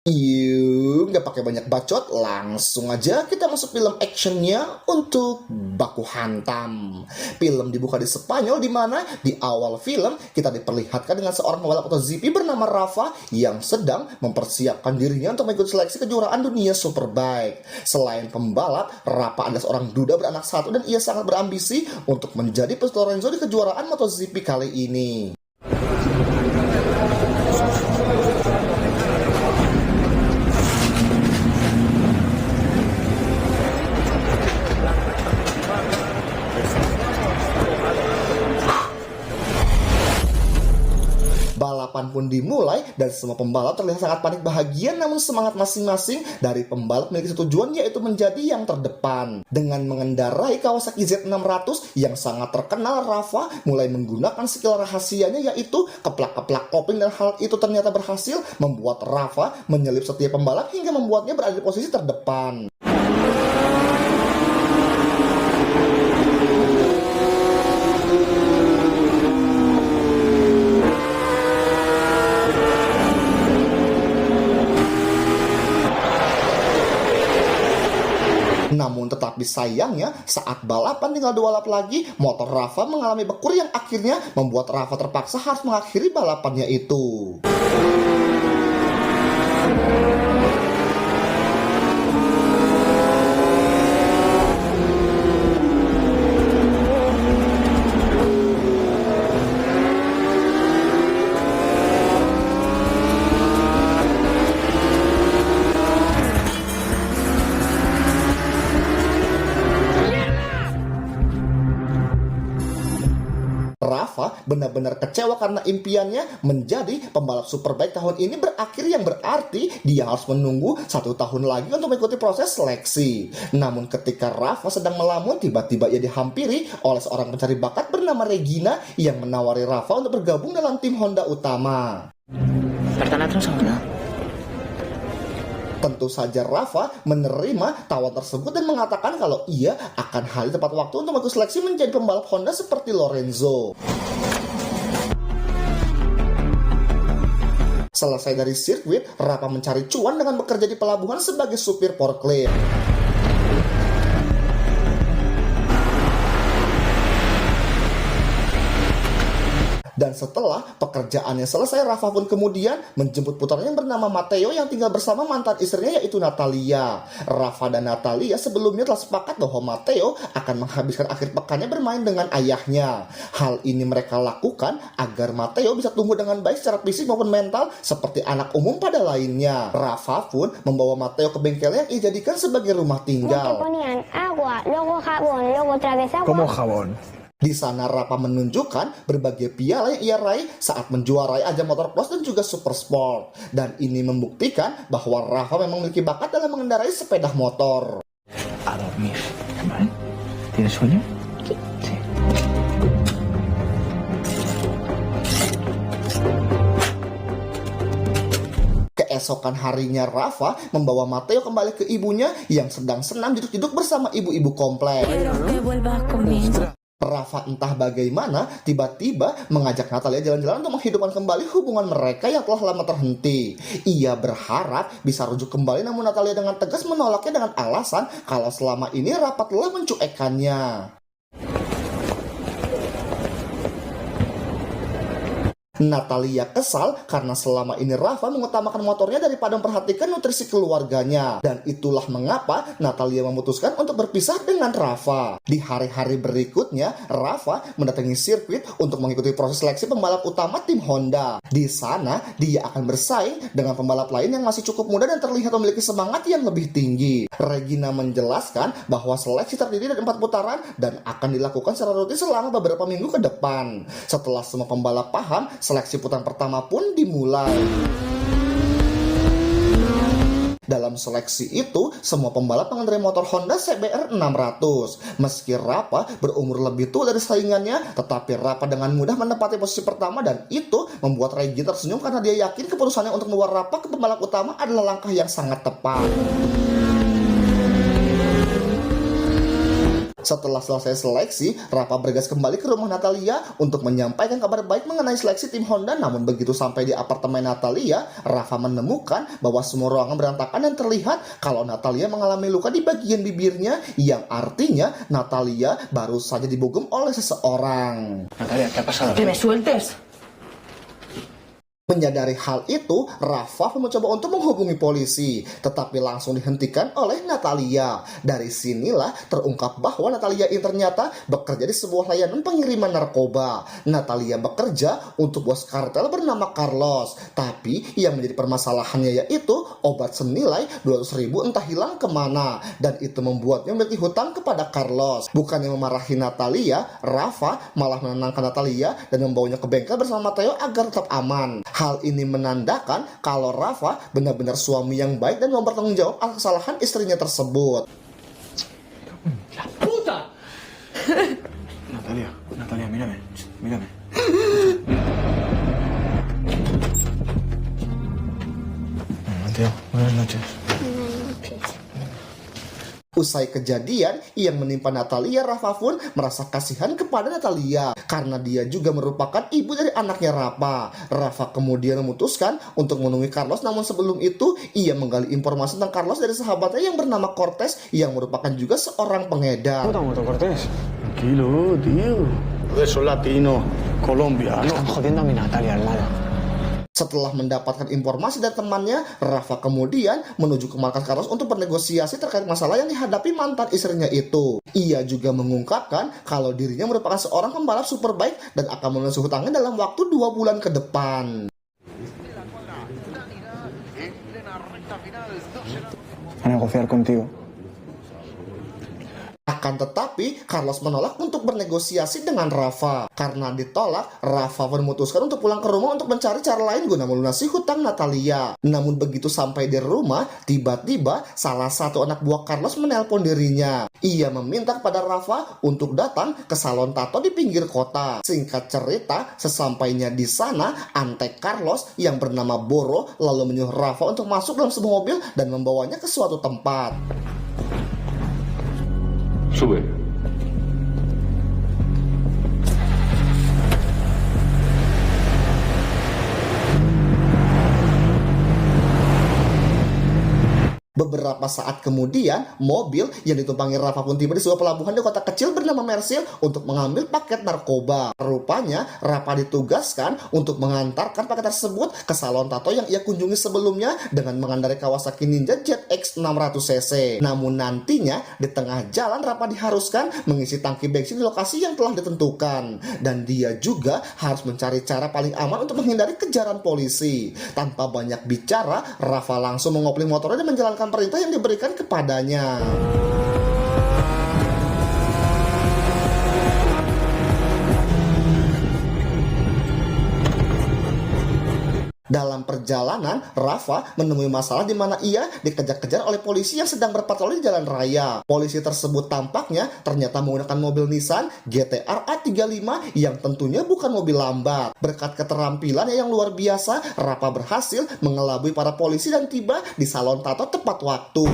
Nggak pakai banyak bacot, langsung aja kita masuk film actionnya untuk baku hantam. Film dibuka di Spanyol, di mana di awal film kita diperlihatkan dengan seorang pembalap MotoGP bernama Rafa yang sedang mempersiapkan dirinya untuk mengikuti seleksi kejuaraan dunia Superbike. Selain pembalap, Rafa adalah seorang duda beranak satu dan ia sangat berambisi untuk menjadi peserta Lorenzo di kejuaraan MotoGP kali ini. Balapan pun dimulai dan semua pembalap terlihat sangat panik bahagia, namun semangat masing-masing dari pembalap memiliki tujuan, yaitu menjadi yang terdepan. Dengan mengendarai Kawasaki Z600 yang sangat terkenal, Rafa mulai menggunakan skill rahasianya, yaitu keplak-keplak kopling, dan hal itu ternyata berhasil membuat Rafa menyelip setiap pembalap hingga membuatnya berada di posisi terdepan. Namun tetapi sayangnya saat balapan tinggal 2 lap lagi, motor Rafa mengalami bekur yang akhirnya membuat Rafa terpaksa harus mengakhiri balapannya itu. Rafa benar-benar kecewa karena impiannya menjadi pembalap Superbike tahun ini berakhir, yang berarti dia harus menunggu 1 tahun lagi untuk mengikuti proses seleksi. Namun ketika Rafa sedang melamun, tiba-tiba ia dihampiri oleh seorang pencari bakat bernama Regina yang menawari Rafa untuk bergabung dalam tim Honda utama. Tentu saja Rafa menerima tawaran tersebut dan mengatakan kalau ia akan hadir tepat waktu untuk mengikuti seleksi menjadi pembalap Honda seperti Lorenzo. Selesai dari sirkuit, Rafa mencari cuan dengan bekerja di pelabuhan sebagai supir forklift. Dan setelah pekerjaannya selesai, Rafa pun kemudian menjemput putranya yang bernama Matteo yang tinggal bersama mantan istrinya, yaitu Natalia. Rafa dan Natalia sebelumnya telah sepakat bahwa Matteo akan menghabiskan akhir pekannya bermain dengan ayahnya. Hal ini mereka lakukan agar Matteo bisa tumbuh dengan baik secara fisik maupun mental seperti anak umum pada lainnya. Rafa pun membawa Matteo ke bengkel yang ia jadikan sebagai rumah tinggal. Como jabón. Di sana Rafa menunjukkan berbagai piala yang ia raih saat menjuarai ajang motocross dan juga super sport. Dan ini membuktikan bahwa Rafa memang memiliki bakat dalam mengendarai sepeda motor. A dormir, ¿vale? ¿Tienes sueño? Sí. Keesokan harinya Rafa membawa Matteo kembali ke ibunya yang sedang senam duduk-duduk bersama ibu-ibu komplek. Rafa entah bagaimana tiba-tiba mengajak Natalia jalan-jalan untuk menghidupkan kembali hubungan mereka yang telah lama terhenti. Ia berharap bisa rujuk kembali, namun Natalia dengan tegas menolaknya dengan alasan kalau selama ini Rafa telah mencuekannya. Natalia kesal karena selama ini Rafa mengutamakan motornya daripada memperhatikan nutrisi keluarganya. Dan itulah mengapa Natalia memutuskan untuk berpisah dengan Rafa. Di hari-hari berikutnya, Rafa mendatangi sirkuit untuk mengikuti proses seleksi pembalap utama tim Honda. Di sana, dia akan bersaing dengan pembalap lain yang masih cukup muda dan terlihat memiliki semangat yang lebih tinggi. Regina menjelaskan bahwa seleksi terdiri dari 4 putaran dan akan dilakukan secara rutin selama beberapa minggu ke depan. Setelah semua pembalap paham, seleksi putaran pertama pun dimulai. Dalam seleksi itu, semua pembalap mengendarai motor Honda CBR 600. Meski Rafa berumur lebih tua dari saingannya, tetapi Rafa dengan mudah menempati posisi pertama, dan itu membuat Regina tersenyum karena dia yakin keputusannya untuk membawa Rafa ke pembalap utama adalah langkah yang sangat tepat. Setelah selesai seleksi, Rafa bergegas kembali ke rumah Natalia untuk menyampaikan kabar baik mengenai seleksi tim Honda. Namun begitu sampai di apartemen Natalia, Rafa menemukan bahwa semua ruangan berantakan dan terlihat kalau Natalia mengalami luka di bagian bibirnya, yang artinya Natalia baru saja dibogem oleh seseorang. Natalia, ¿qué ha pasado? Que me sueltes. Menyadari hal itu, Rafa mencoba untuk menghubungi polisi, tetapi langsung dihentikan oleh Natalia. Dari sinilah terungkap bahwa Natalia ini ternyata bekerja di sebuah layanan pengiriman narkoba. Natalia bekerja untuk bos kartel bernama Carlos, tapi yang menjadi permasalahannya yaitu obat senilai 200.000 entah hilang kemana, dan itu membuatnya memiliki hutang kepada Carlos. Bukannya memarahi Natalia, Rafa malah menenangkan Natalia dan membawanya ke bengkel bersama Mateo agar tetap aman. Hal ini menandakan kalau Rafa benar-benar suami yang baik dan mau bertanggung jawab atas kesalahan istrinya tersebut. ¡La puta! Natalia, Natalia, mírame, mírame. Mateo, buenas noches. Usai kejadian yang menimpa Natalia, Rafa pun merasa kasihan kepada Natalia karena dia juga merupakan ibu dari anaknya Rafa. Rafa kemudian memutuskan untuk menemui Carlos, namun sebelum itu ia menggali informasi tentang Carlos dari sahabatnya yang bernama Cortés yang merupakan juga seorang pengedar. Moto Cortés. Tranquilo, tío. Eso latino, colombiano. Están jodiendo a mi Natalia, hermano. Setelah mendapatkan informasi dari temannya, Rafa kemudian menuju ke markas Carlos untuk bernegosiasi terkait masalah yang dihadapi mantan istrinya itu. Ia juga mengungkapkan kalau dirinya merupakan seorang pembalap superbike dan akan melunasi hutangnya dalam waktu 2 bulan ke depan. A negociar contigo. Akan tetapi, Carlos menolak untuk bernegosiasi dengan Rafa. Karena ditolak, Rafa memutuskan untuk pulang ke rumah untuk mencari cara lain guna melunasi hutang Natalia. Namun begitu sampai di rumah, tiba-tiba salah satu anak buah Carlos menelpon dirinya. Ia meminta kepada Rafa untuk datang ke salon tato di pinggir kota. Singkat cerita, sesampainya di sana, antek Carlos yang bernama Boro lalu menyuruh Rafa untuk masuk dalam sebuah mobil dan membawanya ke suatu tempat. Sube. Beberapa saat kemudian, mobil yang ditumpangi Rafa pun tiba di sebuah pelabuhan di kota kecil bernama Mersil untuk mengambil paket narkoba. Rupanya, Rafa ditugaskan untuk mengantarkan paket tersebut ke salon tato yang ia kunjungi sebelumnya dengan mengendarai Kawasaki Ninja ZX 600cc. Namun nantinya, di tengah jalan Rafa diharuskan mengisi tangki bensin di lokasi yang telah ditentukan. Dan dia juga harus mencari cara paling aman untuk menghindari kejaran polisi. Tanpa banyak bicara, Rafa langsung mengopling motornya dan menjalankan perintah yang diberikan kepadanya. Dalam perjalanan, Rafa menemui masalah di mana ia dikejar-kejar oleh polisi yang sedang berpatroli di jalan raya. Polisi tersebut tampaknya ternyata menggunakan mobil Nissan GT-R A35 yang tentunya bukan mobil lambat. Berkat keterampilannya yang luar biasa, Rafa berhasil mengelabui para polisi dan tiba di salon tato tepat waktu.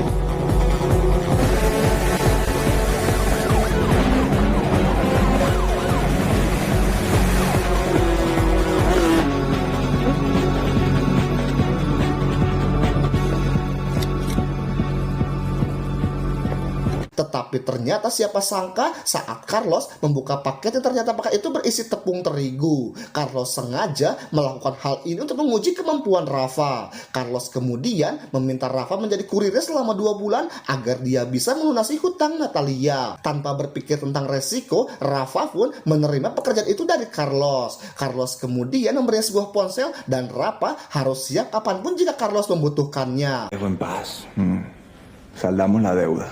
Tetapi ternyata siapa sangka saat Carlos membuka paket yang ternyata paket itu berisi tepung terigu. Carlos sengaja melakukan hal ini untuk menguji kemampuan Rafa. Carlos kemudian meminta Rafa menjadi kurirnya selama 2 bulan agar dia bisa melunasi hutang Natalia. Tanpa berpikir tentang resiko, Rafa pun menerima pekerjaan itu dari Carlos. Carlos kemudian memberinya sebuah ponsel dan Rafa harus siap kapanpun jika Carlos membutuhkannya. Dejo en paz. Saldamos la deuda.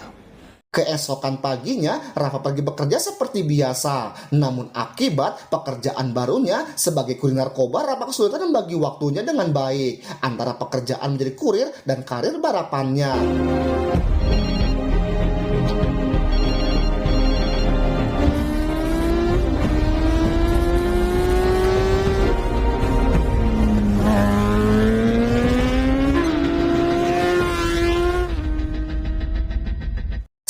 Keesokan paginya, Rafa pergi bekerja seperti biasa. Namun akibat pekerjaan barunya sebagai kurir narkoba, Rafa kesulitan membagi waktunya dengan baik antara pekerjaan menjadi kurir dan karir balapannya.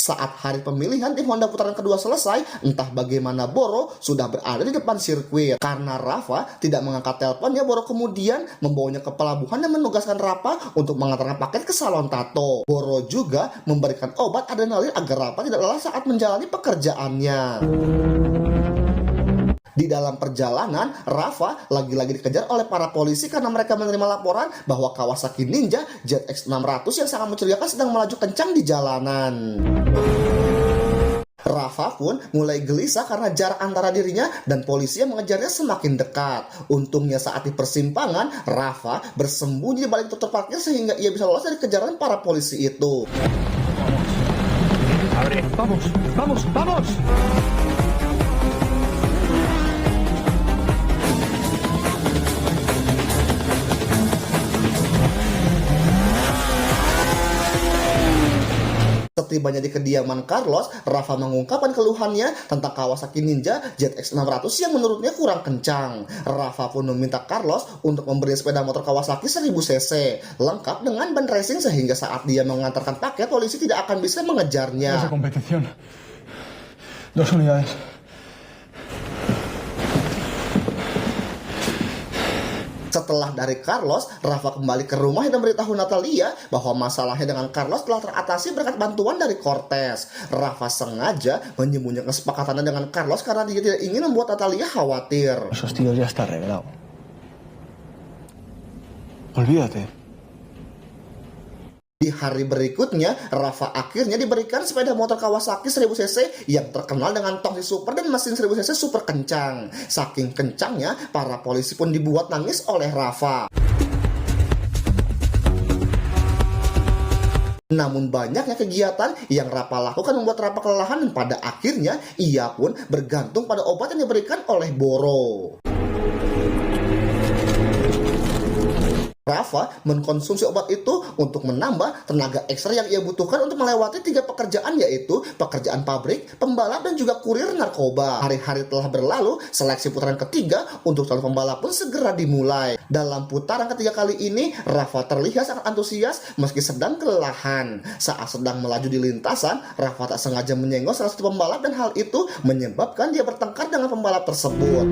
Saat hari pemilihan tim Honda putaran kedua selesai, entah bagaimana Boro sudah berada di depan sirkuit. Karena Rafa tidak mengangkat teleponnya, Boro kemudian membawanya ke pelabuhan dan menugaskan Rafa untuk mengantarkan paket ke salon tato. Boro juga memberikan obat adrenalin agar Rafa tidak lelah saat menjalani pekerjaannya. Di dalam perjalanan, Rafa lagi-lagi dikejar oleh para polisi karena mereka menerima laporan bahwa Kawasaki Ninja ZX600 yang sangat mencurigakan sedang melaju kencang di jalanan. Rafa pun mulai gelisah karena jarak antara dirinya dan polisi yang mengejarnya semakin dekat. Untungnya saat di persimpangan, Rafa bersembunyi di balik truk terparkir sehingga ia bisa lolos dari kejaran para polisi itu. Abre, vamos, vamos, vamos. Setibanya di kediaman Carlos, Rafa mengungkapkan keluhannya tentang Kawasaki Ninja ZX600 yang menurutnya kurang kencang. Rafa pun meminta Carlos untuk memberi sepeda motor Kawasaki 1000 cc lengkap dengan ban racing sehingga saat dia mengantarkan paket, polisi tidak akan bisa mengejarnya. Esa competición. 2 unidades. Setelah dari Carlos, Rafa kembali ke rumah dan memberitahu Natalia bahwa masalahnya dengan Carlos telah teratasi berkat bantuan dari Cortez. Rafa sengaja menyembunyikan kesepakatannya dengan Carlos karena dia tidak ingin membuat Natalia khawatir. Esos tíos ya está arreglado. Olvídate. Di hari berikutnya, Rafa akhirnya diberikan sepeda motor Kawasaki 1000 cc yang terkenal dengan tongsi super dan mesin 1000 cc super kencang. Saking kencangnya, para polisi pun dibuat nangis oleh Rafa. Namun banyaknya kegiatan yang Rafa lakukan membuat Rafa kelelahan dan pada akhirnya ia pun bergantung pada obat yang diberikan oleh Boro. Rafa mengkonsumsi obat itu untuk menambah tenaga ekstra yang ia butuhkan untuk melewati 3 pekerjaan, yaitu pekerjaan pabrik, pembalap, dan juga kurir narkoba. Hari-hari telah berlalu, seleksi putaran ketiga untuk calon pembalap pun segera dimulai. Dalam putaran ketiga kali ini, Rafa terlihat sangat antusias meski sedang kelelahan. Saat sedang melaju di lintasan, Rafa tak sengaja menyenggol salah satu pembalap dan hal itu menyebabkan dia bertengkar dengan pembalap tersebut.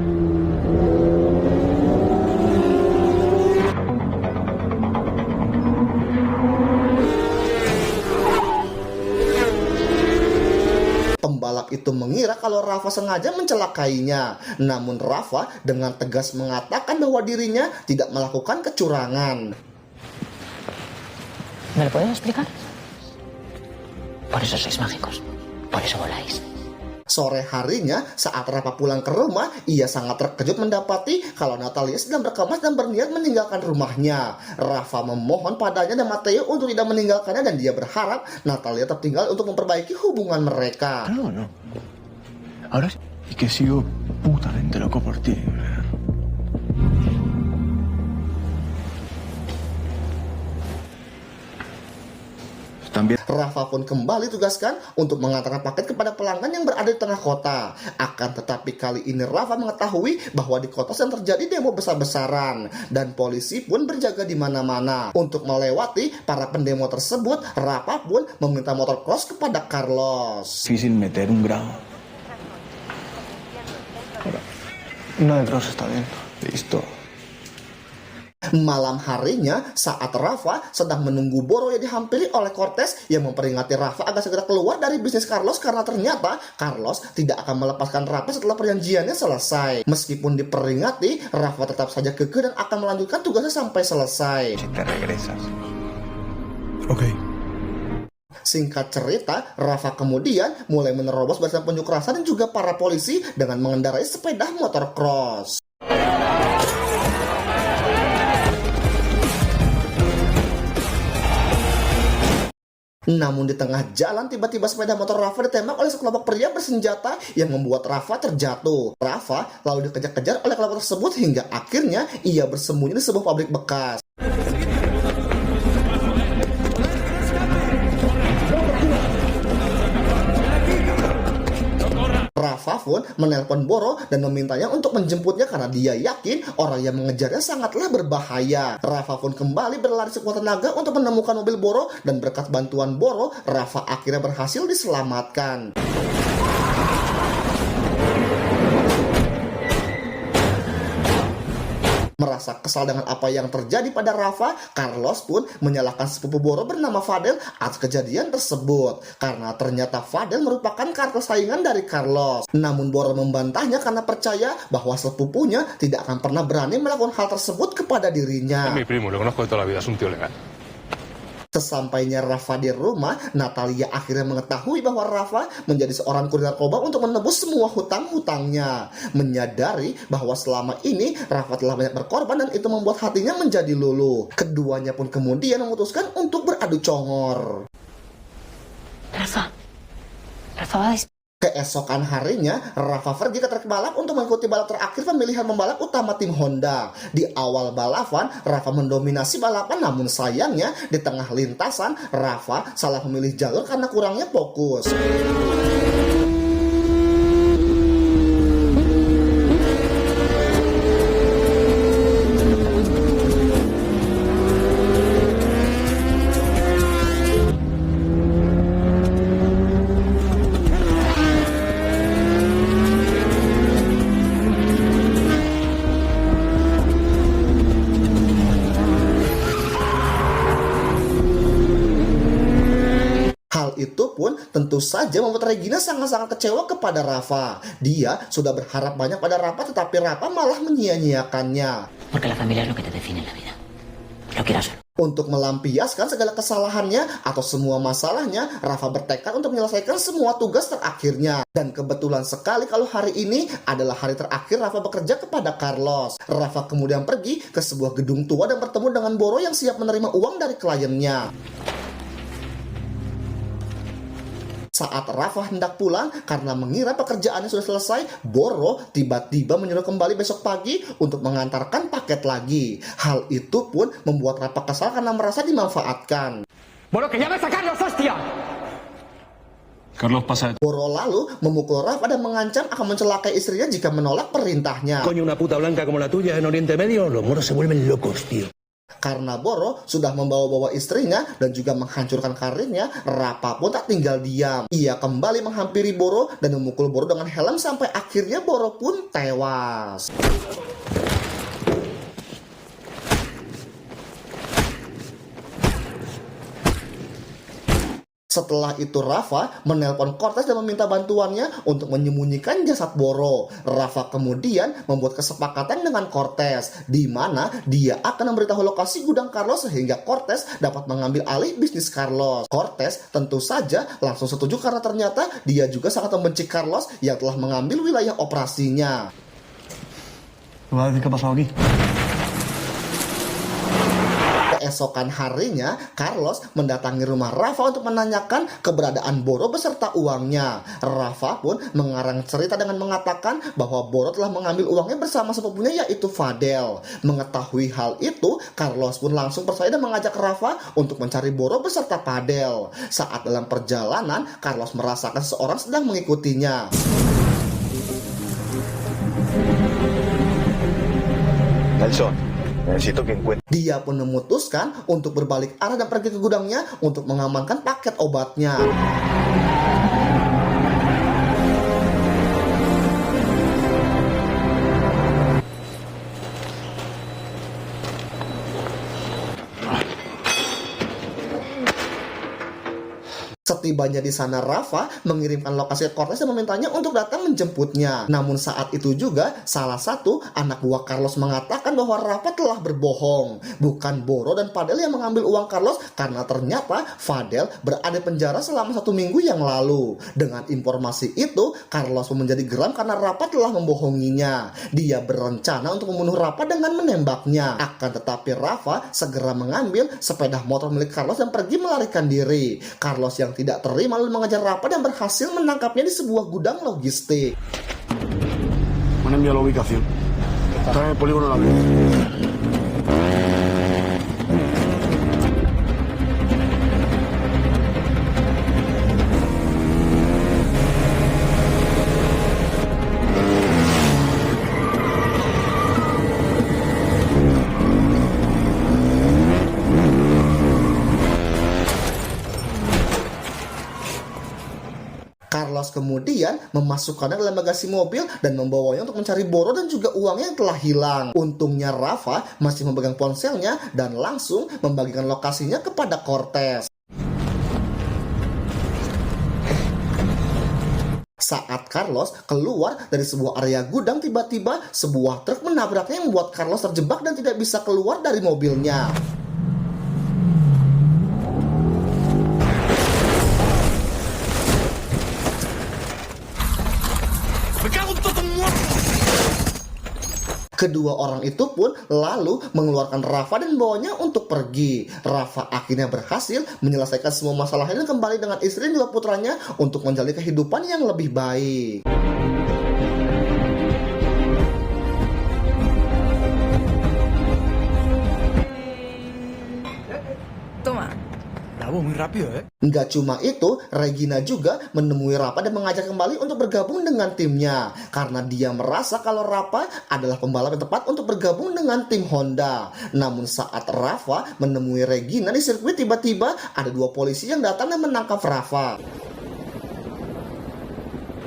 Pembalap itu mengira kalau Rafa sengaja mencelakainya. Namun Rafa dengan tegas mengatakan bahwa dirinya tidak melakukan kecurangan. ¿Me lo puedes explicar? Por eso sois mágicos. Por eso voláis. Sore harinya, saat Rafa pulang ke rumah, ia sangat terkejut mendapati kalau Natalia sedang berkemas dan berniat meninggalkan rumahnya. Rafa memohon padanya dan Matteo untuk tidak meninggalkannya dan dia berharap Natalia tertinggal untuk memperbaiki hubungan mereka. No, no. Ahora sí. Y que sigo putamente loco por ti. Rafa pun kembali tugaskan untuk mengantarkan paket kepada pelanggan yang berada di tengah kota. Akan tetapi kali ini Rafa mengetahui bahwa di kota sedang terjadi demo besar-besaran dan polisi pun berjaga di mana-mana. Untuk melewati para pendemo tersebut, Rafa pun meminta motor cross kepada Carlos. Difícil meter un gramo. Una de cross está bien. Listo. Malam harinya, saat Rafa sedang menunggu Boro yang dihampiri oleh Cortez yang memperingati Rafa agar segera keluar dari bisnis Carlos karena ternyata Carlos tidak akan melepaskan Rafa setelah perjanjiannya selesai. Meskipun diperingati, Rafa tetap saja kekeh dan akan melanjutkan tugasnya sampai selesai. Si te regresas. Ok. Singkat cerita, Rafa kemudian mulai menerobos barisan pengunjuk rasa dan juga para polisi dengan mengendarai sepeda motor cross. Namun di tengah jalan tiba-tiba sepeda motor Rafa ditembak oleh sekelompok pria bersenjata yang membuat Rafa terjatuh. Rafa lalu dikejar-kejar oleh kelompok tersebut hingga akhirnya ia bersembunyi di sebuah pabrik bekas. Rafa pun menelpon Boro dan memintanya untuk menjemputnya karena dia yakin orang yang mengejarnya sangatlah berbahaya. Rafa pun kembali berlari sekuat tenaga untuk menemukan mobil Boro dan berkat bantuan Boro, Rafa akhirnya berhasil diselamatkan. Merasa kesal dengan apa yang terjadi pada Rafa, Carlos pun menyalahkan sepupu Boro bernama Fadel atas kejadian tersebut. Karena ternyata Fadel merupakan kartel saingan dari Carlos. Namun Boro membantahnya karena percaya bahwa sepupunya tidak akan pernah berani melakukan hal tersebut kepada dirinya. Es mi primo, lo conozco de toda la vida, es un tío legal. Sesampainya Rafa di rumah, Natalia akhirnya mengetahui bahwa Rafa menjadi seorang kurir narkoba untuk menebus semua hutang-hutangnya. Menyadari bahwa selama ini Rafa telah banyak berkorban dan itu membuat hatinya menjadi luluh. Keduanya pun kemudian memutuskan untuk beradu congor. Rafa va a Keesokan harinya, Rafa pergi ke trek balap untuk mengikuti balap terakhir pemilihan pembalap utama tim Honda. Di awal balapan, Rafa mendominasi balapan, namun sayangnya di tengah lintasan, Rafa salah memilih jalur karena kurangnya fokus. Hal itu pun tentu saja membuat Regina sangat-sangat kecewa kepada Rafa. Dia sudah berharap banyak pada Rafa, tetapi Rafa malah menyia-nyiakannya. Porque la familia es lo que te define en la vida. Lo quieras o no. Untuk melampiaskan segala kesalahannya atau semua masalahnya, Rafa bertekad untuk menyelesaikan semua tugas terakhirnya. Dan kebetulan sekali kalau hari ini adalah hari terakhir Rafa bekerja kepada Carlos. Rafa kemudian pergi ke sebuah gedung tua dan bertemu dengan Boro yang siap menerima uang dari kliennya. Saat Rafa hendak pulang karena mengira pekerjaannya sudah selesai, Boro tiba-tiba menyuruh kembali besok pagi untuk mengantarkan paket lagi. Hal itu pun membuat Rafa kesal karena merasa dimanfaatkan. Bueno, que llames a Carlos, hostia. Carlos pasa de... Boro lalu memukul Rafa dan mengancam akan mencelakai istrinya jika menolak perintahnya. Coño, una puta blanca como la tuya en Oriente Medio, los moros se vuelven locos, tío. Karena Boro sudah membawa-bawa istrinya dan juga menghancurkan karirnya, Rafa pun tak tinggal diam. Ia kembali menghampiri Boro dan memukul Boro dengan helm sampai akhirnya Boro pun tewas. Setelah itu Rafa menelpon Cortez dan meminta bantuannya untuk menyembunyikan jasad Boro. Rafa kemudian membuat kesepakatan dengan Cortez, di mana dia akan memberitahu lokasi gudang Carlos sehingga Cortez dapat mengambil alih bisnis Carlos. Cortez tentu saja langsung setuju karena ternyata dia juga sangat membenci Carlos yang telah mengambil wilayah operasinya. ¿Qué ha pasado aquí? Keesokan harinya, Carlos mendatangi rumah Rafa untuk menanyakan keberadaan Boro beserta uangnya. Rafa pun mengarang cerita dengan mengatakan bahwa Boro telah mengambil uangnya bersama sepupunya yaitu Fadel. Mengetahui hal itu, Carlos pun langsung percaya dan mengajak Rafa untuk mencari Boro beserta Fadel. Saat dalam perjalanan, Carlos merasakan seseorang sedang mengikutinya. Nelson, necesito que encuentres. Dia pun memutuskan untuk berbalik arah dan pergi ke gudangnya untuk mengamankan paket obatnya. Setibanya di sana, Rafa mengirimkan lokasi Cortez dan memintanya untuk datang menjemputnya. Namun saat itu juga, salah satu anak buah Carlos mengatakan bahwa Rafa telah berbohong. Bukan Boro dan Fadel yang mengambil uang Carlos, karena ternyata Fadel berada di penjara selama 1 minggu yang lalu. Dengan informasi itu, Carlos pun menjadi geram karena Rafa telah membohonginya. Dia berencana untuk membunuh Rafa dengan menembaknya. Akan tetapi Rafa segera mengambil sepeda motor milik Carlos dan pergi melarikan diri. Carlos yang tidak terima lalu mengejar Rafa dan berhasil menangkapnya di sebuah gudang logistik. Me han enviado la ubicación. Está en el polígono de la Cruz. Carlos kemudian memasukkannya dalam bagasi mobil dan membawanya untuk mencari Boro dan juga uangnya yang telah hilang. Untungnya Rafa masih memegang ponselnya dan langsung membagikan lokasinya kepada Cortez. Saat Carlos keluar dari sebuah area gudang, tiba-tiba sebuah truk menabraknya yang membuat Carlos terjebak dan tidak bisa keluar dari mobilnya. Kedua orang itu pun lalu mengeluarkan Rafa dan membawanya untuk pergi. Rafa akhirnya berhasil menyelesaikan semua masalahnya dan kembali dengan istri dan juga putranya untuk menjalani kehidupan yang lebih baik. Bravo, muy rápido, Nggak cuma itu, Regina juga menemui Rafa dan mengajak kembali untuk bergabung dengan timnya. Karena dia merasa kalau Rafa adalah pembalap yang tepat untuk bergabung dengan tim Honda. Namun saat Rafa menemui Regina di sirkuit, tiba-tiba ada dua polisi yang datang dan menangkap Rafa.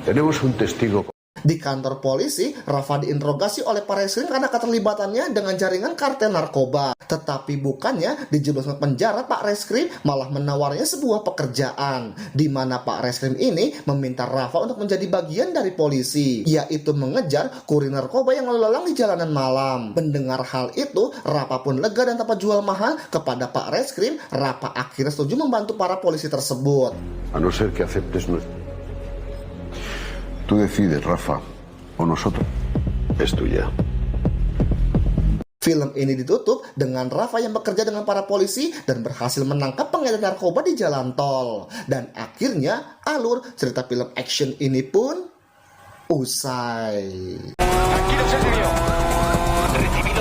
Tenemos un testigo. Di kantor polisi, Rafa diinterogasi oleh para reskrim karena keterlibatannya dengan jaringan kartel narkoba. Tetapi bukannya dijeblos ke penjara, Pak Reskrim malah menawarnya sebuah pekerjaan, di mana Pak Reskrim ini meminta Rafa untuk menjadi bagian dari polisi, yaitu mengejar kurir narkoba yang lalu lalang di jalanan malam. Mendengar hal itu, Rafa pun lega dan tanpa jual mahal kepada Pak Reskrim, Rafa akhirnya setuju membantu para polisi tersebut. A no ser que aceptes nuestro. Tú decides, Rafa, o nosotros. Es tuya. Film ini ditutup dengan Rafa yang bekerja dengan para polisi dan berhasil menangkap pengedar narkoba di jalan tol. Dan akhirnya alur cerita film action ini pun usai. Tranquilo, Sergio. Recibí